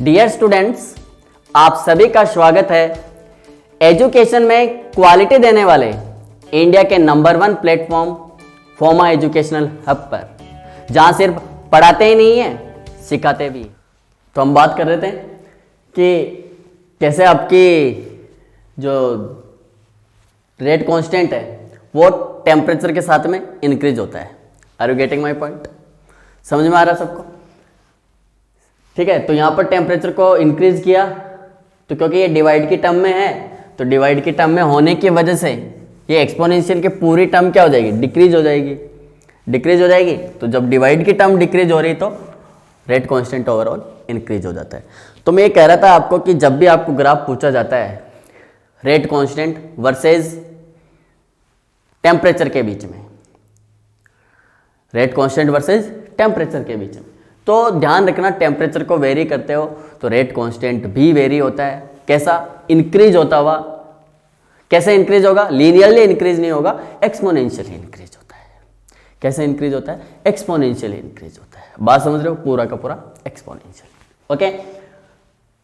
Dear students, आप सभी का स्वागत है एजुकेशन में क्वालिटी देने वाले इंडिया के नंबर 1 प्लेटफॉर्म फोमा एजुकेशनल हब पर, जहां सिर्फ पढ़ाते ही नहीं है, सिखाते भी। तो हम बात कर रहे थे कि कैसे आपकी जो रेट कांस्टेंट है वो टेम्परेचर के साथ में इंक्रीज होता है। Are you getting my point? समझ में आ रहा है सबको? ठीक है, तो यहाँ पर टेम्परेचर को इंक्रीज किया तो क्योंकि ये डिवाइड की टर्म में है, तो डिवाइड की टर्म में होने की वजह से ये एक्सपोनेंशियल की पूरी टर्म क्या हो जाएगी? डिक्रीज हो जाएगी। डिक्रीज हो जाएगी, तो जब डिवाइड की टर्म डिक्रीज हो रही तो रेट कांस्टेंट ओवरऑल इंक्रीज हो जाता है। तो मैं ये कह रहा था आपको कि जब भी आपको ग्राफ पूछा जाता है रेट कांस्टेंट वर्सेस टेम्परेचर के बीच में, रेट कांस्टेंट वर्सेस टेम्परेचर के बीच में, तो ध्यान रखना टेम्परेचर को वेरी करते हो तो रेट कांस्टेंट भी वेरी होता है। कैसा? इंक्रीज होता हुआ। कैसे इंक्रीज होगा? लीनियरली इंक्रीज नहीं होगा, एक्सपोनेंशियली इंक्रीज होता है। कैसे इंक्रीज होता है? एक्सपोनेंशियली इंक्रीज होता है। बात समझ रहे हो? पूरा का पूरा एक्सपोनेंशियल। ओके,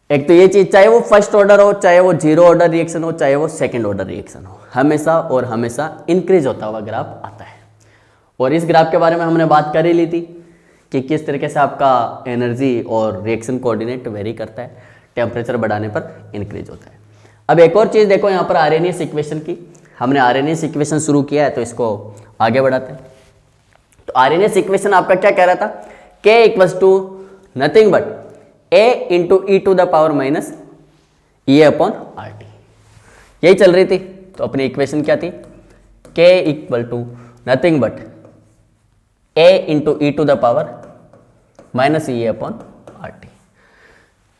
एक तो ये चीज, चाहे वो फर्स्ट ऑर्डर हो, चाहे वो जीरो ऑर्डर रिएक्शन हो, चाहे वो सेकंड ऑर्डर रिएक्शन हो, हमेशा और हमेशा इंक्रीज होता हुआ ग्राफ आता है। और इस ग्राफ के बारे में हमने बात कर ही ली थी कि किस तरीके से आपका एनर्जी और रिएक्शन कोऑर्डिनेट वेरी करता है, टेम्परेचर बढ़ाने पर इंक्रीज होता है। अब एक और चीज़ देखो, यहाँ पर आरएनएस इक्वेशन की, हमने आरएनएस इक्वेशन शुरू किया है तो इसको आगे बढ़ाते हैं। तो आरएनएस इक्वेशन आपका क्या कह रहा था? k equals to nothing but a into e to the power minus E upon R T, यही चल रही थी। तो अपनी इक्वेशन क्या थी? k equal to nothing but a into e to the power minus E upon R T.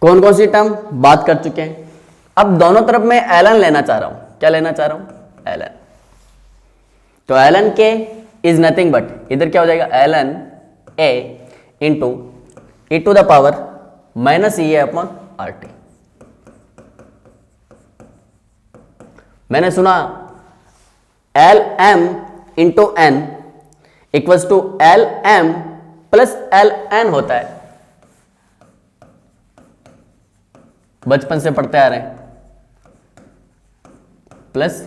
कौन कौन सी टर्म बात कर चुके हैं। अब दोनों तरफ मैं ln लेना चाह रहा हूं। क्या लेना चाह रहा हूं? ln। तो ln k is nothing but, इधर क्या हो जाएगा? ln a into e to the power minus E upon R T. मैंने सुना lm into n equals to lm plus ln होता है। बचपन से पढ़ते आ रहे हैं, प्लस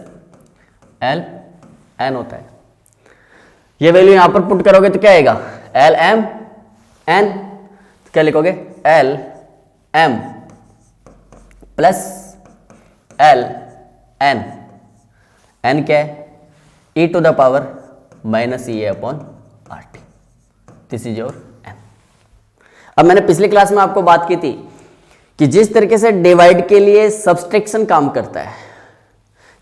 ln होता है। ये वैल्यू यहां पर पुट करोगे तो क्या आएगा? lm n, तो क्या लिखोगे? lm प्लस ln, n क्या है? e to the power minus E upon R T. This is your n। अब मैंने पिछली क्लास में आपको बात की थी कि जिस तरीके से डिवाइड के लिए सब्सट्रैक्शन काम करता है,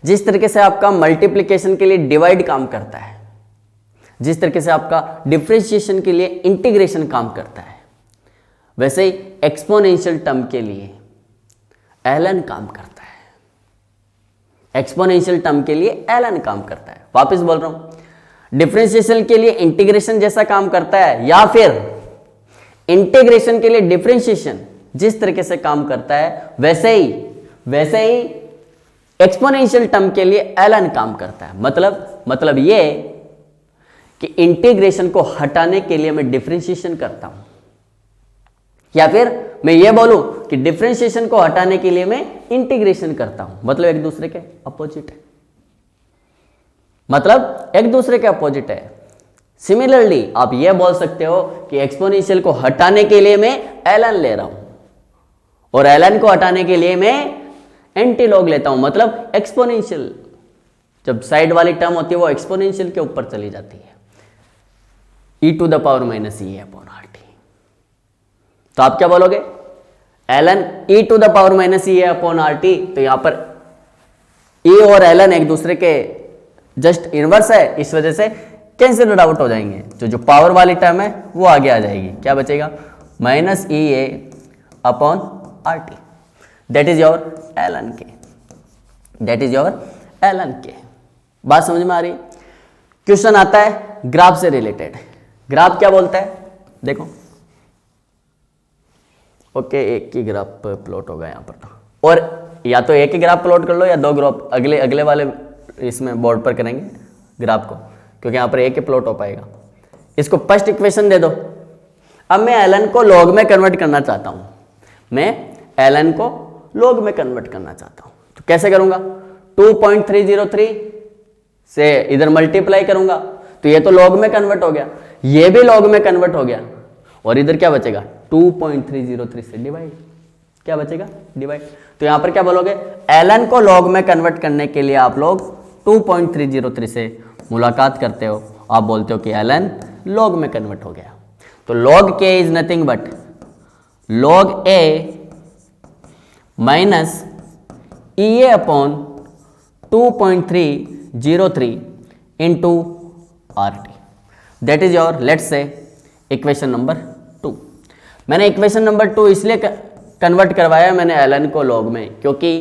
जिस तरीके से आपका मल्टीप्लिकेशन के लिए डिवाइड काम करता है, जिस तरीके से आपका डिफरेंशिएशन के लिए इंटीग्रेशन काम करता है, वैसे ही एक्सपोनेंशियल टर्म के लिए ln काम करता है। एक्सपोनेंशियल टर्म के लिए ln काम करता है। वापस बोल रहा हूं, डिफरेंशिएशन के लिए इंटीग्रेशन जैसा काम करता है, या फिर इंटीग्रेशन के लिए डिफरेंशिएशन जिस तरीके से काम करता है, वैसे ही एक्सपोनेंशियल टर्म के लिए ln काम करता है। मतलब ये कि इंटीग्रेशन को हटाने के लिए मैं डिफरेंशिएशन करता हूं, या फिर मैं ये बोलूं कि डिफरेंशिएशन को हटाने के लिए मैं इंटीग्रेशन करता हूं। मतलब एक दूसरे के अपोजिट है। सिमिलरली आप ये बोल सकते हो कि एक्सपोनेंशियल को हटाने के लिए मैं ln ले रहा हूं और ln को हटाने के लिए मैं एंटीलॉग लेता हूं। मतलब एक्सपोनेंशियल, जब साइड वाली टर्म होती है वो एक्सपोनेंशियल के ऊपर चली जाती है, e to the power minus E upon R T. तो आप क्या बोलोगे? ln e to the power minus E upon R T. तो यहां पर e और ln एक दूसरे के जस्ट इनवर्स है, इस वजह से कैंसिल आउट हो जाएंगे। जो पावर वाली टर्म है वो आगे आ जाएगी। क्या बचेगा? Minus E A upon R T. That is your ln के, दैट इज योर ln के। बात समझ में आ रही? क्वेश्चन आता है ग्राफ से रिलेटेड। ग्राफ क्या बोलता है? देखो, ओके, एक ही ग्राफ प्लॉट होगा यहाँ पर, और या तो एक ही ग्राफ प्लॉट कर लो या दो ग्राफ अगले वाले इसमें बोर्ड पर करेंगे ग्राफ को, क्योंकि यहाँ पर एक ही प्लॉट हो पाएगा। इसको फर्स्ट इक्वेशन दे दो। अब मैं ln को लॉग में कन्वर्ट करना चाहता हूँ। मैं ln को log में कन्वर्ट करना चाहता हूं, तो कैसे करूंगा? 2.303 से इधर मल्टीप्लाई करूंगा तो ये तो log में कन्वर्ट हो गया, ये भी log में कन्वर्ट हो गया, और इधर क्या बचेगा? 2.303 से डिवाइड, क्या बचेगा? डिवाइड। तो यहां पर क्या बोलोगे? ln को log में कन्वर्ट करने के लिए आप लोग 2.303 से मुलाकात करते हो, आप बोलते हो कि ln log में कन्वर्ट हो गया। तो log k is nothing but log a minus EA upon 2.303 into RT, that is your let's say equation number 2। मैंने इक्वेशन नंबर 2 इसलिए कन्वर्ट करवाया मैंने ln को log में, क्योंकि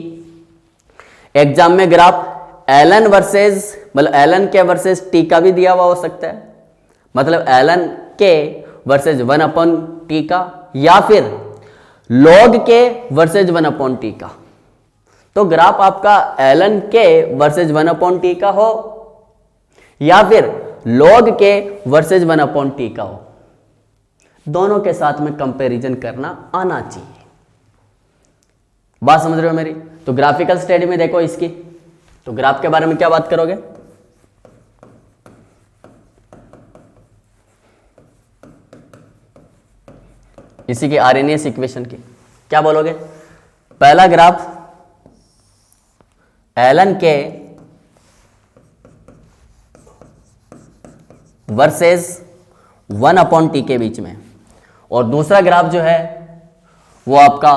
एग्जाम में ग्राफ ln वर्सेस मतलब ln के वर्सेस t का भी दिया हुआ हो सकता है, मतलब ln के वर्सेज 1 अपॉन टी का, या फिर log के वर्सेज 1 अपॉन टी का। तो ग्राफ आपका ln के वर्सेज 1 अपॉन टी का हो या फिर log के वर्सेज 1 अपॉन टी का हो, दोनों के साथ में कंपैरिजन करना आना चाहिए। बात समझ रहे हो मेरी? तो ग्राफिकल स्टडी में देखो इसकी, तो ग्राफ के बारे में क्या बात करोगे? इसी की आरएनएस इक्वेशन की क्या बोलोगे? पहला ग्राफ ln के वर्सेस 1 अपॉन टी के बीच में, और दूसरा ग्राफ जो है वो आपका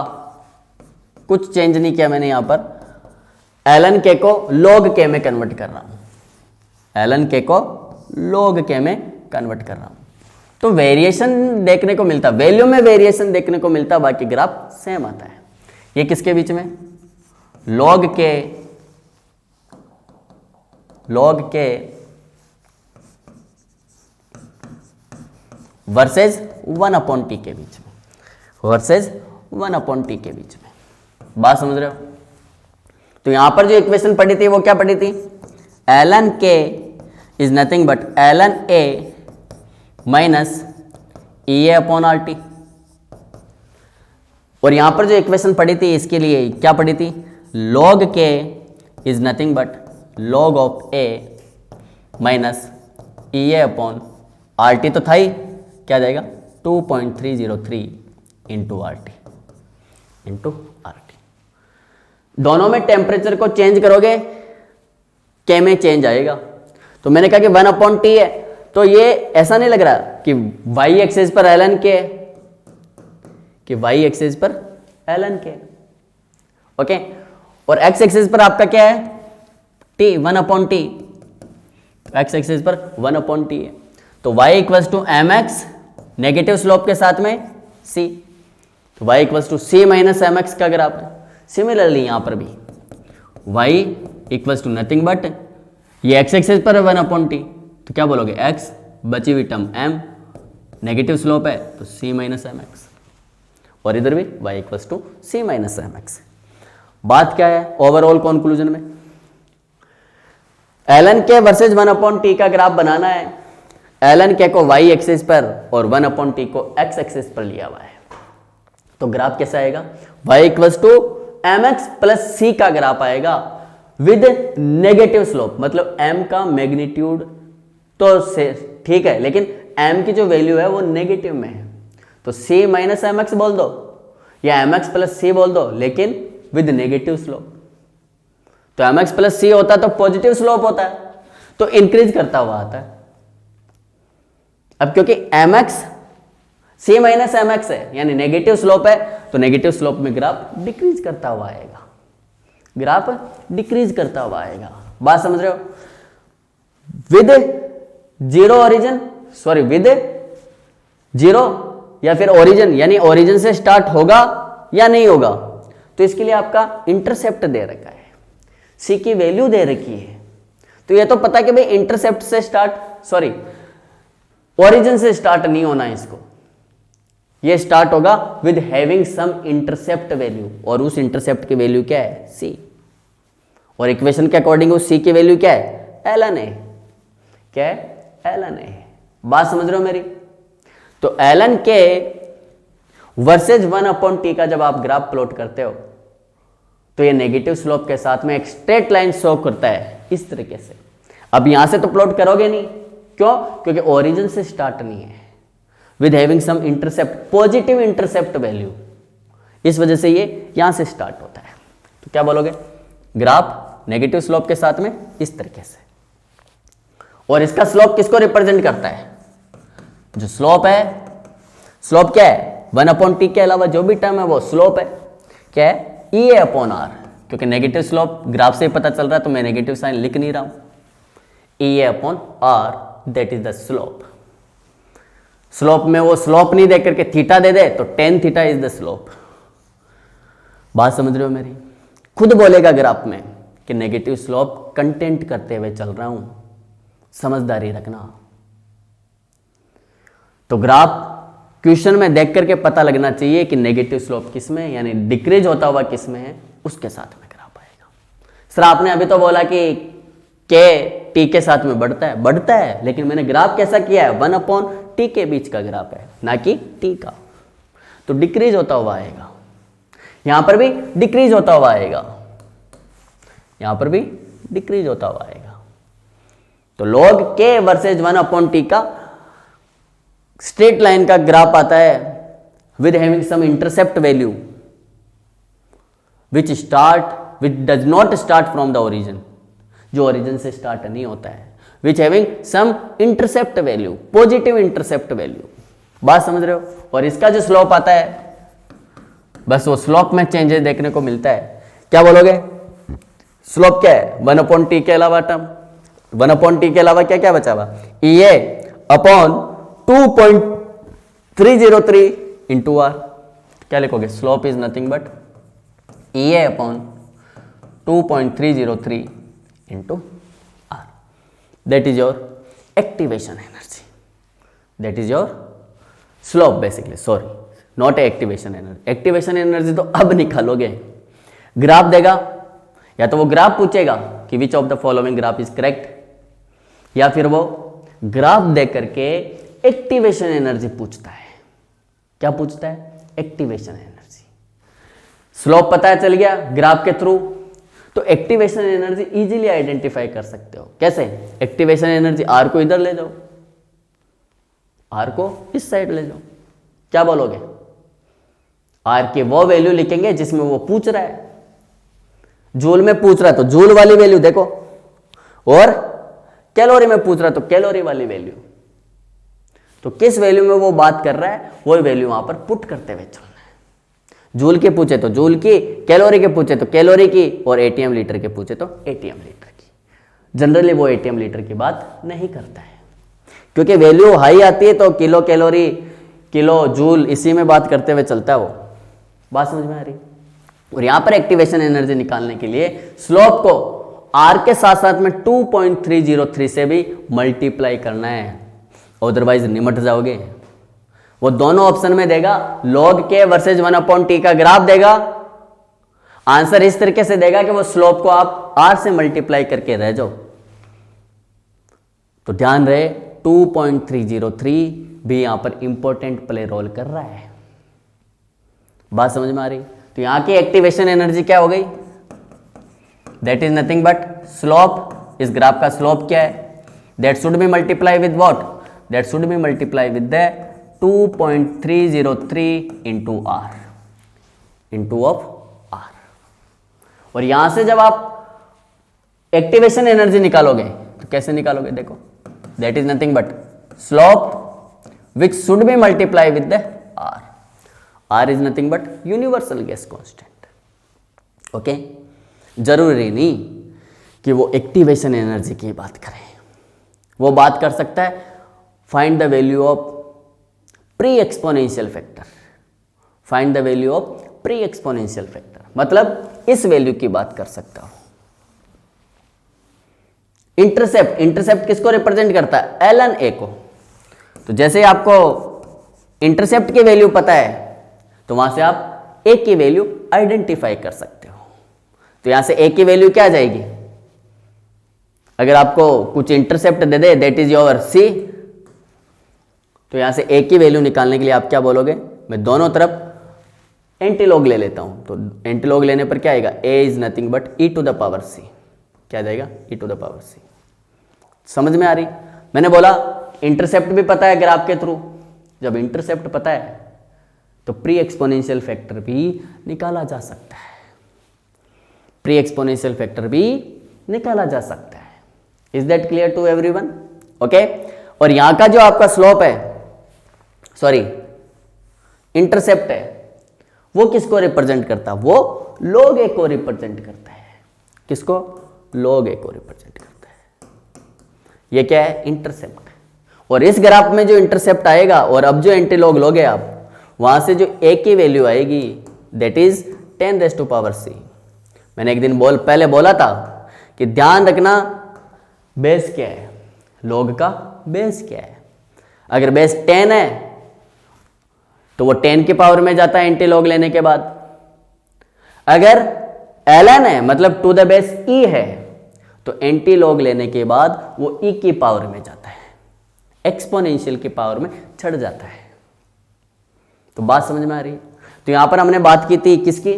कुछ चेंज नहीं किया मैंने, यहां पर ln के को log के में कन्वर्ट कर रहा हूं, ln के को log के में कन्वर्ट कर रहा हूं। तो वेरिएशन देखने को मिलता, वैल्यू में वेरिएशन देखने को मिलता, बाकी ग्राफ सेम आता है। ये किसके बीच में? log के वर्सेज 1 अपॉन टी के बीच में, वर्सेज 1 अपॉन टी के बीच में। बात समझ रहे हो? तो यहां पर जो इक्वेशन पढ़ी थी वो क्या पढ़ी थी? ln के is nothing but ln a minus EA upon RT, और यहां पर जो इक्वेशन पढ़ी थी इसके लिए क्या पढ़ी थी? log के is nothing but log of a minus EA upon RT, तो था ही, क्या जाएगा? 2.303 इंटू RT। दोनों में टेम्परेचर को चेंज करोगे, के में चेंज आएगा। तो मैंने कहा कि 1 अपॉन टी है, तो ये ऐसा नहीं लग रहा कि y एक्सिस पर ln के, कि y एक्सिस पर ln के, ओके, और x एक्सिस पर आपका क्या है? t, 1 upon T, x axis पर 1 अपॉन टी है। तो y equals to mx negative slope के साथ में c, तो y equals to c minus mx का ग्राफ है। सिमिलरली यहां पर भी y equals to nothing but ये x एक्सिस पर 1 अपॉन टी, तो क्या बोलोगे? x बची हुई टर्म m, नेगेटिव स्लोप है तो c माइनस एम एक्स, और इधर भी y equals to c minus M X. बात क्या है ओवरऑल कंक्लूजन में? ln के वर्सेज 1 अपॉन टी का ग्राफ बनाना है। ln के को y एक्सिस पर और 1 अपॉन टी को x एक्सिस पर लिया हुआ है, तो ग्राफ कैसा आएगा? y equals to M X plus C का ग्राफ आएगा विद नेगेटिव स्लोप, मतलब m का मैग्नीट्यूड तो से ठीक है, लेकिन m की जो वैल्यू है वो नेगेटिव में है, तो c माइनस एम एक्स बोल दो या एम एक्स प्लस सी बोल दो, लेकिन विद नेगेटिव स्लोप। तो एम एक्स प्लस सी होता है तो पॉजिटिव स्लोप होता है, तो इंक्रीज करता हुआ आता है। अब क्योंकि एम एक्स सी माइनस एम एक्स है यानी नेगेटिव स्लोप है, तो नेगेटिव स्लोप में ग्राफ डिक्रीज करता हुआ आएगा, ग्राफ डिक्रीज करता हुआ आएगा। बात समझ रहे हो? With zero origin, sorry with zero या फिर ओरिजिन, यानी ओरिजिन से स्टार्ट होगा या नहीं होगा, तो इसके लिए आपका इंटरसेप्ट दे रखा है, सी की वैल्यू दे रखी है, तो ये तो पता है कि भाई इंटरसेप्ट से स्टार्ट, सॉरी ओरिजिन से स्टार्ट नहीं होना है इसको, ये स्टार्ट होगा with having some intercept value, और उस इंटरसेप्ट की वैल्यू क्या है? सी, और इक्वेशन के अकॉर्डिंग उस सी की वैल्यू क्या है? ln a, क्या है? ln a। बात समझ रहे हो मेरी? तो ln के वर्सेज 1/t का जब आप ग्राफ प्लॉट करते हो तो ये नेगेटिव स्लोप के साथ में एक स्ट्रेट लाइन शो करता है इस तरीके से। अब यहां से तो प्लॉट करोगे नहीं, क्यों? क्योंकि ओरिजिन से स्टार्ट नहीं है, with having some intercept, positive intercept value, इस वजह से ये यहां से स्टार्ट होता है। तो क्या बोलोगे? ग्राफ नेगेटिव स्लोप के साथ में इस तरीके से। और इसका स्लोप किसको रिप्रेजेंट करता है? जो स्लोप है, स्लोप क्या है? 1/t के अलावा जो भी टर्म है वो स्लोप है। क्या है? EA/r। क्योंकि नेगेटिव स्लोप ग्राफ से ही पता चल रहा है तो मैं नेगेटिव साइन लिख नहीं रहा हूं। EA/r, that is the slope. Slope में वो स्लोप नहीं दे करके थीटा दे दे तो tan theta is the slope. बात समझ रहे हो मेरी? खुद बोलेगा ग्राफ में कि नेगेटिव स्लोप कंटेंट करते हुए चल रहा हूं, समझदारी रखना। तो ग्राफ क्वेश्चन में देख करके पता लगना चाहिए कि नेगेटिव स्लोप किस में, यानी डिक्रीज होता हुआ किस में है, उसके साथ में ग्राफ आएगा। सर आपने अभी तो बोला कि के टी के साथ में बढ़ता है, लेकिन मैंने ग्राफ कैसा किया है? 1/t के बीच का ग्राफ है, ना कि टी का। तो डिक्रीज होता हुआ आएगा, यहां पर भी डिक्रीज होता हुआ आएगा, यहां पर भी डिक्रीज होता हुआ आएगा। तो log k वर्सेज 1/t का स्ट्रेट लाइन का ग्राफ आता है with having some intercept value which does not start from the origin, जो ओरिजिन से स्टार्ट नहीं होता है, which having some intercept value, positive intercept value. बात समझ रहे हो? और इसका जो स्लोप आता है, बस वो स्लोप में चेंजेस देखने को मिलता है। क्या बोलोगे? स्लोप क्या है? 1/t के अलावा टर्म, 1/t के अलावा क्या क्या बचा हुआ? EA/2.303 into R. क्या लिखोगे? Slope is nothing but EA/2.303 into R. That is your activation energy, that is your slope basically, sorry not activation energy. Activation energy तो अब निकालोगे, ग्राफ देगा, या तो वो ग्राफ पूछेगा कि which of the following graph is correct, या फिर वो ग्राफ दे करके एक्टिवेशन एनर्जी पूछता है। क्या पूछता है? Activation energy. स्लोप पता चल गया ग्राफ के थ्रू, तो एक्टिवेशन एनर्जी इजीली आइडेंटिफाई कर सकते हो। कैसे? एक्टिवेशन एनर्जी आर को इधर ले जाओ, आर को इस साइड ले जाओ। क्या बोलोगे? आर की वो वैल्यू लिखेंगे जिसमें वो पूछ रहा है। जूल में पूछ रहा है तो जूल वाली वैल्यू देखो, और कैलोरी में पूछ रहा है तो कैलोरी वाली वैल्यू। तो किस वैल्यू में वो बात कर रहा है वही वैल्यू वहां पर पुट करते हुए चलना है। जूल के पूछे तो जूल की, कैलोरी के पूछे तो कैलोरी की, और एटीएम लीटर के पूछे तो एटीएम लीटर की। जनरली वो एटीएम लीटर की बात नहीं करता है, क्योंकि वैल्यू हाई आती है तो किलो कैलोरी, किलो जूल, इसी में बात करते हुए चलता है वो। बात समझ में आ रही? और यहां पर एक्टिवेशन एनर्जी निकालने के लिए स्लोप को आर के साथ साथ में 2.303 से भी मल्टीप्लाई करना है, अदरवाइज निमट जाओगे। वो दोनों ऑप्शन में देगा, log k वर्सेज 1/t का ग्राफ देगा, आंसर इस तरीके से देगा कि वो स्लोप को आप r से मल्टीप्लाई करके रह जाओ। तो ध्यान रहे 2.303 भी यहां पर इंपॉर्टेंट प्ले रोल कर रहा है। बात समझ में आ रही? तो यहां की एक्टिवेशन एनर्जी क्या हो गई? That is nothing but slope. इस ग्राफ का स्लोप क्या है? That should be multiply with what? That should be multiply with the 2.303 into R, into of R. और यहां से जब आप एक्टिवेशन एनर्जी निकालोगे तो कैसे निकालोगे? देखो, that is nothing but slope which should be multiply with the R. R is nothing but universal gas constant. Okay, जरूरी नहीं कि वो एक्टिवेशन एनर्जी की बात करें, वो बात कर सकता है find the value of pre exponential factor, find the value of pre exponential factor, मतलब इस वैल्यू की बात कर सकता हूं। इंटरसेप्ट, इंटरसेप्ट किसको रिप्रेजेंट करता है? ln a को। तो जैसे आपको इंटरसेप्ट की वैल्यू पता है तो वहां से आप a की वैल्यू आइडेंटिफाई कर सकते हो। तो यहां से a की वैल्यू क्या आ जाएगी? अगर आपको कुछ intercept they they, that is your c, तो यहां से a की वैल्यू निकालने के लिए आप क्या बोलोगे? मैं दोनों तरफ एंटीलॉग ले लेता हूं, तो एंटीलॉग लेने पर क्या आएगा, A is nothing but E to the power C, क्या जाएगा, E to the power C. समझ में आ रही? मैंने बोला इंटरसेप्ट भी पता है ग्राफ के थ्रू, जब इंटरसेप्ट पता है तो प्री एक्सपोनेंशियल फैक्टर भी निकाला जा सकता है, प्री एक्सपोनेंशियल फैक्टर भी निकाला जा सकता है। Is that clear to everyone? Okay. और यहां का जो आपका स्लोप है, सॉरी इंटरसेप्ट है, वो किसको रिप्रेजेंट करता है, वो log a को रिप्रेजेंट करता है। किसको? log a को रिप्रेजेंट करता है। ये क्या है, इंटरसेप्ट। और इस ग्राफ में जो इंटरसेप्ट आएगा और अब जो एंटीलॉग लोगे आप, वहां से जो a की वैल्यू आएगी दैट इज 10⁻⁶। मैंने एक दिन पहले बोला था कि ध्यान रखना बेस क्या है, log का बेस क्या है। अगर बेस 10 है तो वो 10 की पावर में जाता है एंटीलॉग लेने के बाद। अगर ln है मतलब टू द बेस e है तो एंटीलॉग लेने के बाद वो e की पावर में जाता है, एक्सपोनेंशियल की पावर में चढ़ जाता है। तो बात समझ में आ रही है? तो यहां पर हमने बात की थी किसकी,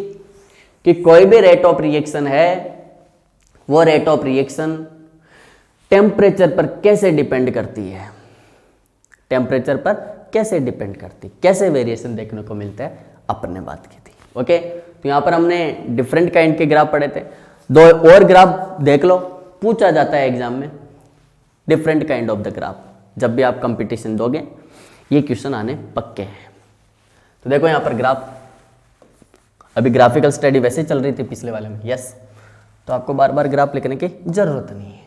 कि कोई भी रेट ऑफ रिएक्शन है, वो रेट ऑफ रिएक्शन टेम्परेचर पर कैसे डिपेंड करती है, टेम्परेचर पर कैसे डिपेंड करती, कैसे वेरिएशन देखने को मिलता है, अपन ने बात की थी। ओके। तो यहां पर हमने डिफरेंट काइंड के ग्राफ पढ़े थे। दो और ग्राफ देख लो, पूछा जाता है एग्जाम में, different kind of the graph. जब भी आप कंपटीशन दोगे ये क्वेश्चन आने पक्के हैं। तो देखो यहां पर ग्राफ, अभी ग्राफिकल स्टडी वैसे चल रही थी पिछले वाले में, यस, तो आपको बार बार ग्राफ लिखने की जरूरत नहीं है।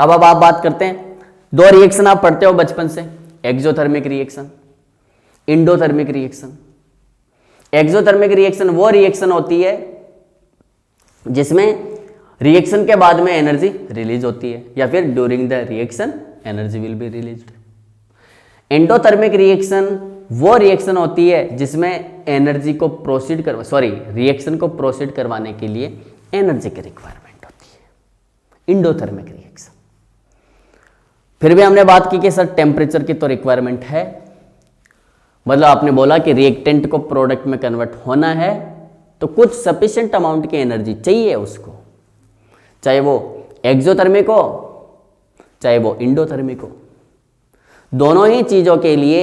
अब आप बात करते हैं, दो रिएक्शन आप पढ़ते हो बचपन से, exothermic reaction, endothermic reaction. Exothermic reaction वो रिएक्शन होती है जिसमें रिएक्शन के बाद में एनर्जी रिलीज होती है, या फिर during the reaction energy will be released. Endothermic reaction वो रिएक्शन होती है जिसमें एनर्जी को प्रोसीड रिएक्शन को प्रोसीड करवाने के लिए एनर्जी की रिक्वायरमेंट होती है, इंडोथर्मिक रिएक्शन। फिर भी हमने बात की कि सर टेम्परेचर की तो रिक्वायरमेंट है, मतलब आपने बोला कि रिएक्टेंट को प्रोडक्ट में कन्वर्ट होना है तो कुछ सफिशिएंट अमाउंट की एनर्जी चाहिए उसको, चाहे वो एक्सोथर्मिक हो चाहे वो इंडोथर्मिक हो। दोनों ही चीजों के लिए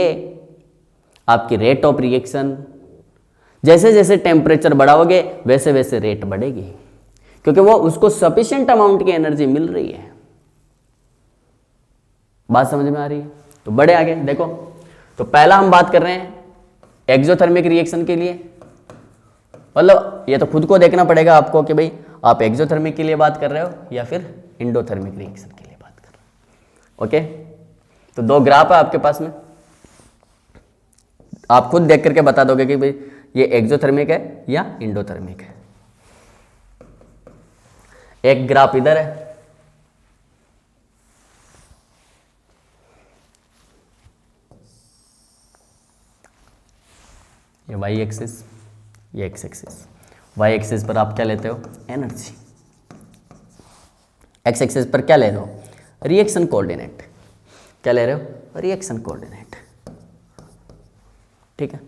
आपकी रेट ऑफ रिएक्शन, जैसे जैसे टेम्परेचर बढ़ाओगे वैसे वैसे रेट बढ़ेगी, क्योंकि वो उसको सफिशिएंट अमाउंट की एनर्जी मिल रही है। बात समझ में आ रही है? तो बढ़े आगे देखो, तो पहला हम बात कर रहे हैं एक्सोथर्मिक रिएक्शन के लिए, मतलब ये तो खुद को देखना पड़ेगा आपको कि भाई आप एक्सोथर्मिक के लिए बात कर रहे हो या फिर इंडोथर्मिक रिएक्शन के लिए बात कर रहे हो। ओके, तो दो ग्राफ है आपके पास में, आप खुद देख करके बता दोगे कि भाई ये एक्सोथर्मिक है या इंडोथर्मिक है। एक ग्राफ इधर है, ये वाई एक्सिस, ये एक्स एक्सिस। वाई एक्सिस पर आप क्या लेते हो, एनर्जी। एक्स एक्सिस पर क्या ले रहे हो, रिएक्शन कोऑर्डिनेट। क्या ले रहे हो, रिएक्शन कोऑर्डिनेट। ठीक है,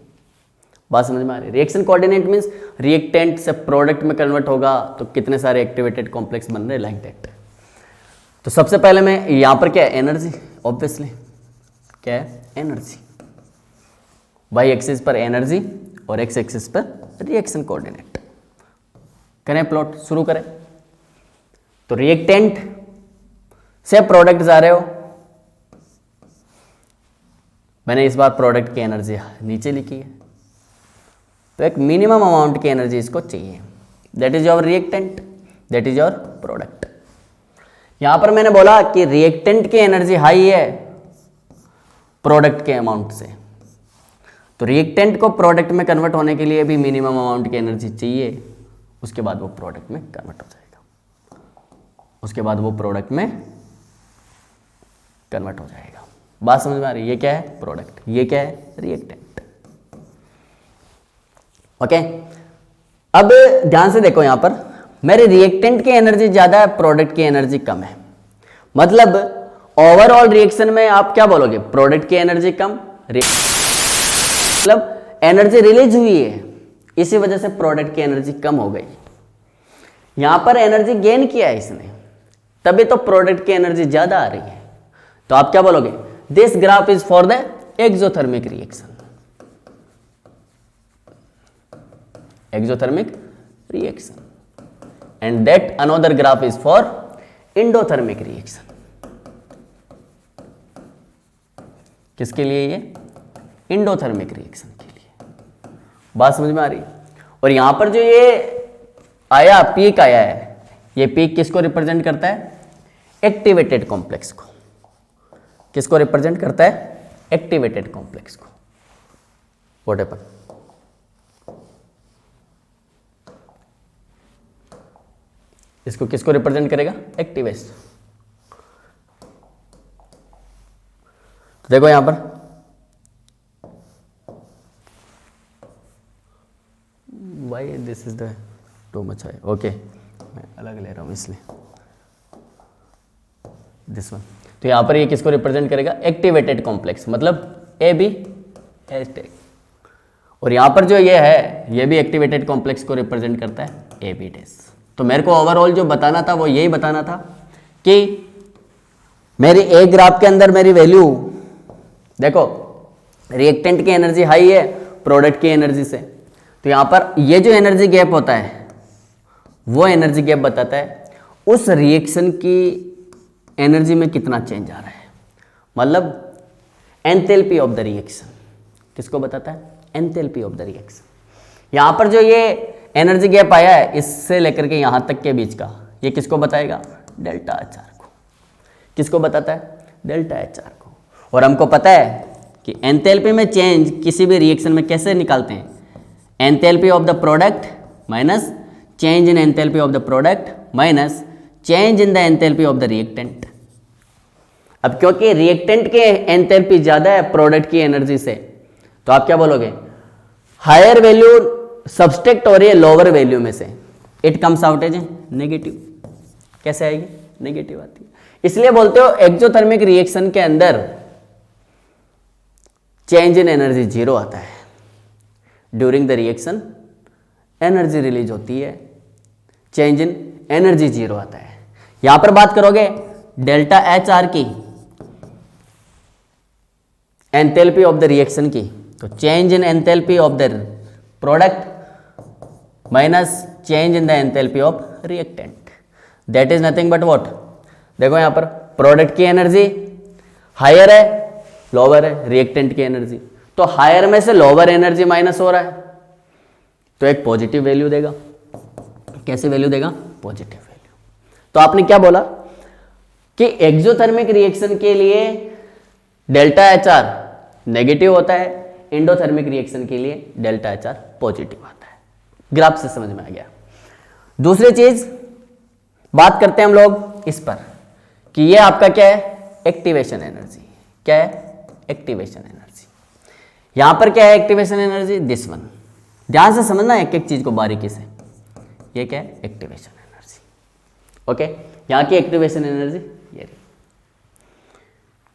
बात समझ में आ रही है? रिएक्शन कोऑर्डिनेट मींस रिएक्टेंट से प्रोडक्ट में कन्वर्ट होगा तो कितने सारे एक्टिवेटेड कॉम्प्लेक्स बन रहे हैं, लाइक दैट। तो सबसे पहले मैं यहां पर क्या है, एनर्जी, ऑब्वियसली क्या है, एनर्जी। वाई एक्सिस पर एनर्जी और एक्स एक्सिस पर रिएक्शन कोऑर्डिनेट। करें प्लॉट, शुरू करें। तो रिएक्टेंट से प्रोडक्ट जा रहे हो, मैंने इस बार प्रोडक्ट की एनर्जी नीचे लिखी है, तो एक मिनिमम अमाउंट की एनर्जी इसको चाहिए, that is your reactant, that is your product. यहां पर मैंने बोला कि रिएक्टेंट की एनर्जी हाई है प्रोडक्ट के अमाउंट से, तो रिएक्टेंट को प्रोडक्ट में कन्वर्ट होने के लिए भी मिनिमम अमाउंट की एनर्जी चाहिए, उसके बाद वो प्रोडक्ट में कन्वर्ट हो जाएगा, उसके बाद वो प्रोडक्ट में कन्वर्ट हो जाएगा। बात समझ में आ रही है? ये क्या है, प्रोडक्ट, ये क्या है, रिएक्टेंट। ओके, अब ध्यान से देखो, यहां पर मेरे रिएक्टेंट की एनर्जी ज्यादा है, प्रोडक्ट की एनर्जी कम है, मतलब ओवरऑल रिएक्शन में आप क्या बोलोगे, प्रोडक्ट की एनर्जी कम, मतलब एनर्जी रिलीज हुई है इसी वजह से प्रोडक्ट की एनर्जी कम हो गई। यहां पर एनर्जी गेन किया है इसने, तभी तो प्रोडक्ट की एनर्जी ज्यादा आ रही है। तो आप क्या बोलोगे, this graph is for the exothermic reaction, exothermic reaction, and that another graph is for endothermic reaction। किसके लिए ये, एंडोथर्मिक रिएक्शन के लिए। बात समझ में आ रही है। और यहां पर जो ये आया पीक आया है, ये पीक किसको रिप्रेजेंट करता है, एक्टिवेटेड कॉम्प्लेक्स को। किसको रिप्रेजेंट करता है, एक्टिवेटेड कॉम्प्लेक्स को। व्हाट हैपन, इसको किसको रिप्रेजेंट करेगा, एक्टिवेस। तो देखो यहां पर भाई this is the too much है, ओके मैं अलग ले रहा हूं इसलिए दिस वन। तो यहां पर ये किसको रिप्रेजेंट करेगा, एक्टिवेटेड कॉम्प्लेक्स, मतलब ए बी एच टेक। और यहां पर जो ये है ये भी एक्टिवेटेड कॉम्प्लेक्स को रिप्रेजेंट करता है, ए बी डेस। तो मेरे को ओवरऑल जो बताना था वो यही बताना था कि मेरी एक ग्राफ के अंदर मेरी वैल्यू देखो, रिएक्टेंट की एनर्जी हाई है प्रोडक्ट की एनर्जी से, तो यहां पर ये जो एनर्जी गैप होता है वो एनर्जी गैप बताता है उस रिएक्शन की एनर्जी में कितना चेंज आ रहा है, मतलब एंथैल्पी ऑफ द रिएक्शन। किसको बताता है, एंथैल्पी ऑफ द रिएक्शन। यहां पर जो ये एनर्जी गैप आया है इससे लेकर के यहां तक के बीच का, ये किसको बताएगा, डेल्टा एच आर को। किसको बताता है, डेल्टा एच आर को। और हमको पता है कि एंथैल्पी में चेंज किसी भी रिएक्शन में कैसे निकालते हैं, enthalpy of the product minus change in enthalpy of the product minus change in the enthalpy of the reactant. अब क्योंकि रिएक्टेंट के एंथैल्पी ज्यादा है प्रोडक्ट की एनर्जी से, तो आप क्या बोलोगे, हायर वैल्यू सब्सट्रैक्ट हो रही है लोअर वैल्यू में से, it comes out as negative. कैसे आएगी, नेगेटिव आती है। इसलिए बोलते हो एक्सोथर्मिक रिएक्शन के अंदर चेंज इन एनर्जी जीरो आता है। During the reaction energy release होती है, चेंज इन एनर्जी जीरो आता है। यहां पर बात करोगे डेल्टा एच आर की, एंथैल्पी ऑफ द रिएक्शन की, तो change in enthalpy of the product minus change in the enthalpy of reactant, that is nothing but what. देखो यहां पर प्रोडक्ट की एनर्जी हायर है लोअर है रिएक्टेंट की एनर्जी, तो हायर में से लोअर एनर्जी माइनस हो रहा है तो एक पॉजिटिव वैल्यू देगा। कैसे वैल्यू देगा, पॉजिटिव वैल्यू। तो आपने क्या बोला कि एक्सोथर्मिक रिएक्शन के लिए डेल्टा एच आर नेगेटिव होता है, एंडोथर्मिक रिएक्शन के लिए डेल्टा एच आर पॉजिटिव आता है। ग्राफ से समझ में आ गया। दूसरी चीज बात करते हैं हम लोग इस पर कि ये आपका क्या है, एक्टिवेशन एनर्जी। क्या है, एक्टिवेशन एनर्जी। यहां पर क्या है एक्टिवेशन एनर्जी, दिस वन। ध्यान से समझना एक एक चीज को बारीकी से। ये क्या है, एक्टिवेशन एनर्जी। ओके, यहां की एक्टिवेशन एनर्जी ये रही।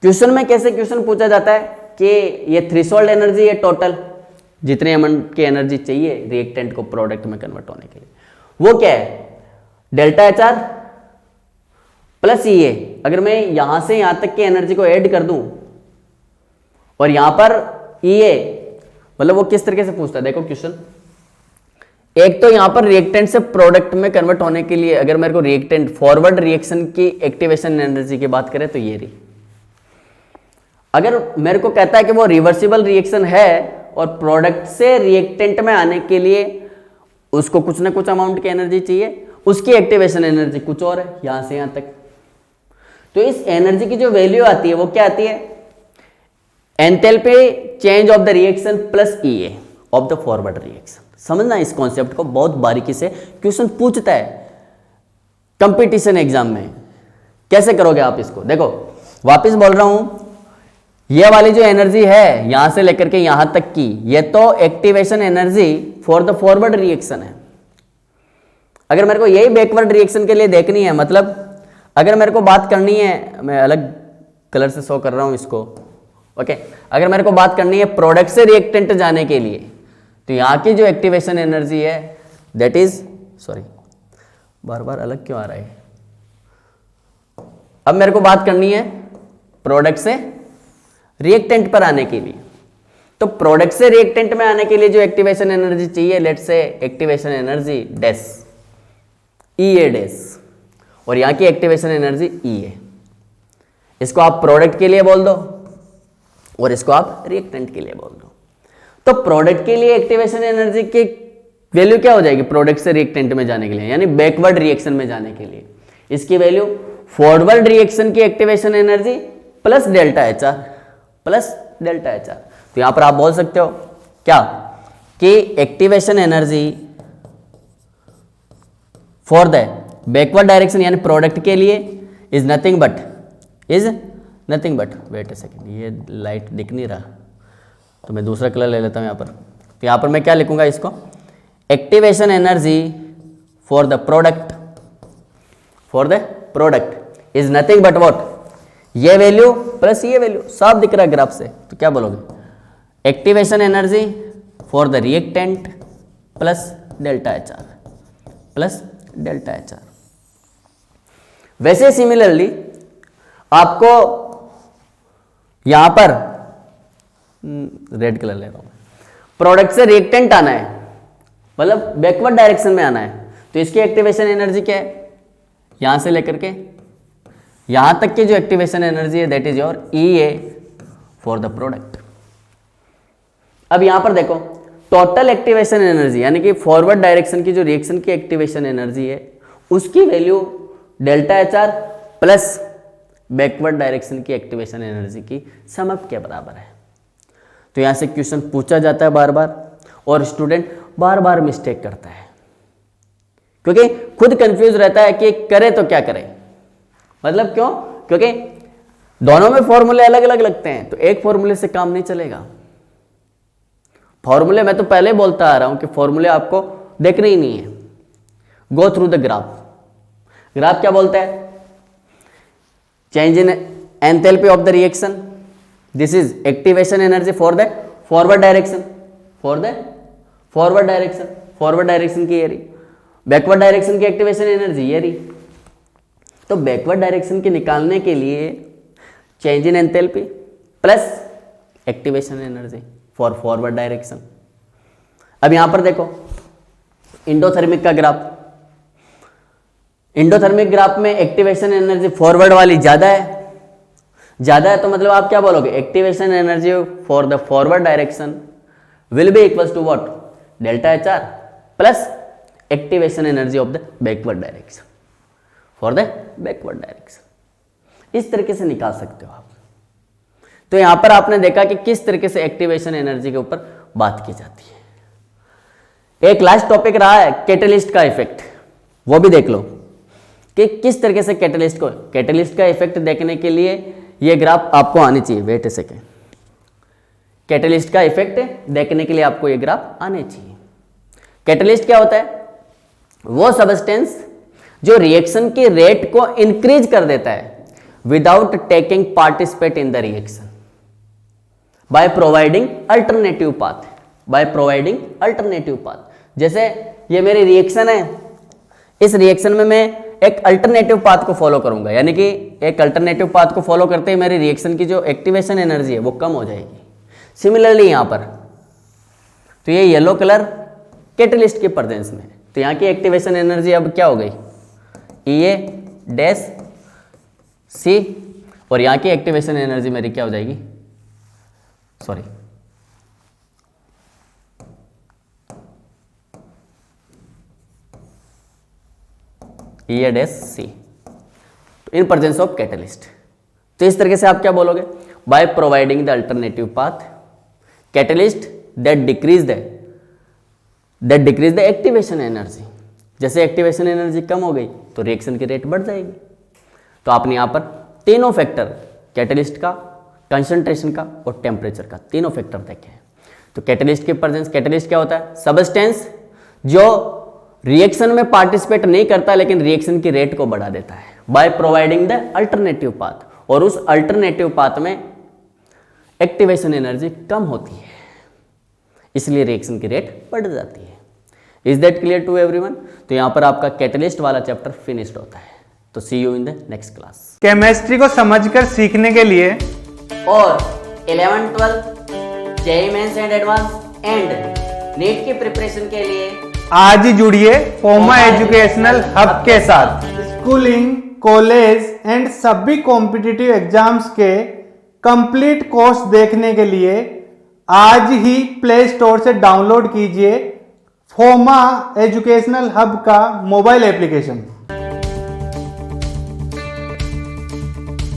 क्वेश्चन में कैसे क्वेश्चन पूछा जाता है कि ये थ्रेशोल्ड एनर्जी है टोटल, जितने अमाउंट की एनर्जी चाहिए रिएक्टेंट को प्रोडक्ट में कन्वर्ट होने के लिए, वो क्या है, डेल्टा एच आर प्लस ई ए। अगर मैं यहां से यहां तक की एनर्जी को ऐड कर दूं और यहां पर ई ए, मतलब वो किस तरीके से पूछता है, देखो क्वेश्चन। एक तो यहां पर रिएक्टेंट से प्रोडक्ट में कन्वर्ट होने के लिए अगर मेरे को रिएक्टेंट फॉरवर्ड रिएक्शन की एक्टिवेशन एनर्जी की बात करें तो ये रही। अगर मेरे को कहता है कि वो रिवर्सिबल रिएक्शन है और प्रोडक्ट से रिएक्टेंट में आने के लिए उसको कुछ ना कुछ अमाउंट की एनर्जी चाहिए, उसकी एक्टिवेशन एनर्जी कुछ और है यहां से यहां तक। तो इस एनर्जी की जो वैल्यू आती है वो क्या आती है, enthalpy change of the reaction plus E A of the forward reaction. समझना इस कॉन्सेप्ट को, बहुत बारीकी से क्वेश्चन पूछता है कंपटीशन एग्जाम में। कैसे करोगे आप इसको, देखो वापस बोल रहा हूं, ये वाली जो एनर्जी है यहां से लेकर के यहां तक की, ये तो activation energy for the forward reaction है। अगर मेरे को यही बैकवर्ड रिएक्शन के लिए देखनी है, मतलब अगर मेरे को बात करनी है, मैं अलग कलर से शो कर रहा हूं इसको, ओके। अगर मेरे को बात करनी है प्रोडक्ट से रिएक्टेंट जाने के लिए, तो यहाँ की जो एक्टिवेशन एनर्जी है दैट इज, सॉरी बार बार अलग क्यों आ रहा है। अब मेरे को बात करनी है प्रोडक्ट से रिएक्टेंट पर आने के लिए। तो प्रोडक्ट से रिएक्टेंट में आने के लिए जो एक्टिवेशन एनर्जी चाहिए, लेट से activation energy dash E A dash, और यहां की एक्टिवेशन एनर्जी ई है। इसको आप प्रोडक्ट के लिए बोल दो और इसको आप रिएक्टेंट के लिए बोल दो। तो प्रोडक्ट के लिए एक्टिवेशन एनर्जी की वैल्यू क्या हो जाएगी प्रोडक्ट से रिएक्टेंट में जाने के लिए, यानी बैकवर्ड रिएक्शन में जाने के लिए? इसकी वैल्यू फॉरवर्ड रिएक्शन की activation energy plus delta H R, plus delta H R. तो यहां पर आप बोल सकते हो क्या कि activation energy for the backward direction यानी प्रोडक्ट के लिए is nothing but wait a second, ये लाइट दिख नहीं रहा तो मैं दूसरा कलर ले लेता हूं यहां पर। तो यहां पर मैं क्या लिखूंगा इसको, activation energy for the product is nothing but what, ये वैल्यू प्लस ये वैल्यू, साफ दिख रहा है ग्राफ से। तो क्या बोलोगे, activation energy for the reactant plus delta H R, plus delta H are. वैसे सिमिलरली आपको यहां पर रेड कलर ले रहा हूं, प्रोडक्ट से रिएक्टेंट आना है, मतलब बैकवर्ड डायरेक्शन में आना है। तो इसकी एक्टिवेशन एनर्जी क्या है, यहां से लेकर के यहां तक की जो एक्टिवेशन एनर्जी है that is your E A for the product. अब यहां पर देखो टोटल एक्टिवेशन एनर्जी यानी कि फॉरवर्ड डायरेक्शन की जो रिएक्शन की एक्टिवेशन एनर्जी है उसकी value delta H R plus backward direction की एक्टिवेशन एनर्जी की सम अप के बराबर है। तो यहां से क्वेश्चन पूछा जाता है बार बार और स्टूडेंट बार बार मिस्टेक करता है क्योंकि खुद कंफ्यूज रहता है कि करे तो क्या करे। मतलब क्यों, क्योंकि दोनों में फॉर्मूले अलग अलग लगते हैं तो एक फॉर्मूले से काम नहीं चलेगा। फॉर्मूले मैं तो पहले बोलता आ रहा हूं कि फॉर्मूले आपको देखने ही नहीं है। Go through the graph. Graph क्या बोलता है, change in enthalpy of the reaction, this is activation energy for the forward direction, forward direction की ये रही, बैकवर्ड डायरेक्शन की एक्टिवेशन एनर्जी ये रही। तो बैकवर्ड डायरेक्शन की निकालने के लिए change in enthalpy plus activation energy for forward direction. अब यहां पर देखो इंडोथर्मिक का ग्राफ, इंडोथर्मिक ग्राफ में एक्टिवेशन एनर्जी फॉरवर्ड वाली ज्यादा है तो मतलब आप क्या बोलोगे, activation energy for the forward direction will be equals to what, delta H R plus activation energy of the backward direction for the backward direction. इस तरीके से निकाल सकते हो आप। तो यहां पर आपने देखा कि किस तरीके से एक्टिवेशन एनर्जी के ऊपर बात की जाती है। एक लास्ट टॉपिक रहा है कैटलिस्ट का इफेक्ट, वो भी देख लो कि किस तरीके से कैटलिस्ट का इफेक्ट देखने के लिए ये ग्राफ आपको आनी चाहिए। वेट ए सेकेंड, कैटलिस्ट का इफेक्ट देखने के लिए आपको ये ग्राफ आने चाहिए। कैटलिस्ट क्या होता है, वो सबस्टेंस जो रिएक्शन की रेट को इंक्रीज कर देता है without taking participate in the reaction by providing alternative path. जैसे ये मेरी रिएक्शन है, इस रिएक्शन में मैं एक अल्टरनेटिव पाथ को फॉलो करूंगा, यानी कि एक अल्टरनेटिव पाथ को फॉलो करते ही मेरी रिएक्शन की जो एक्टिवेशन एनर्जी है वो कम हो जाएगी। सिमिलरली यहां पर तो ये येलो कलर कैटलिस्ट के प्रेजेंस में, तो यहां की एक्टिवेशन एनर्जी अब क्या हो गई, ई ए डैश सी, और यहां की एक्टिवेशन एनर्जी मेरी क्या हो जाएगी, sorry E A dash C, in presence of catalyst. तो इस तरीके से आप क्या बोलोगे, by providing the alternative path catalyst that decrease the activation energy. जैसे एक्टिवेशन एनर्जी कम हो गई तो रिएक्शन की रेट बढ़ जाएगी। तो आपने यहां पर तीनों फैक्टर, कैटलिस्ट का, कंसंट्रेशन का और टेम्परेचर का, तीनों फैक्टर देखे हैं। तो कैटलिस्ट के प्रेजेंस, कैटलिस्ट क्या होता है, सबस्टेंस जो रिएक्शन में पार्टिसिपेट नहीं करता लेकिन रिएक्शन की रेट को बढ़ा देता है by providing the alternative path, और उस अल्टरनेटिव पाथ में एक्टिवेशन एनर्जी कम होती है। इसलिए रिएक्शन की रेट बढ़ जाती है। Is that clear to everyone? तो यहाँ पर आपका कैटलिस्ट वाला चैप्टर फिनिश्ड होता है। तो see you in the next class. Chemistry को समझकर सीखने के लिए और 11th 12th JEE Mains and advance and NEET की प्रिपरेशन के लिए आज ही जुड़िए फोमा एजुकेशनल हब के साथ। स्कूलिंग, कॉलेज एंड सभी कॉम्पिटिटिव एग्जाम्स के कंप्लीट कोर्स देखने के लिए आज ही प्ले स्टोर से डाउनलोड कीजिए फोमा एजुकेशनल हब का मोबाइल एप्लीकेशन।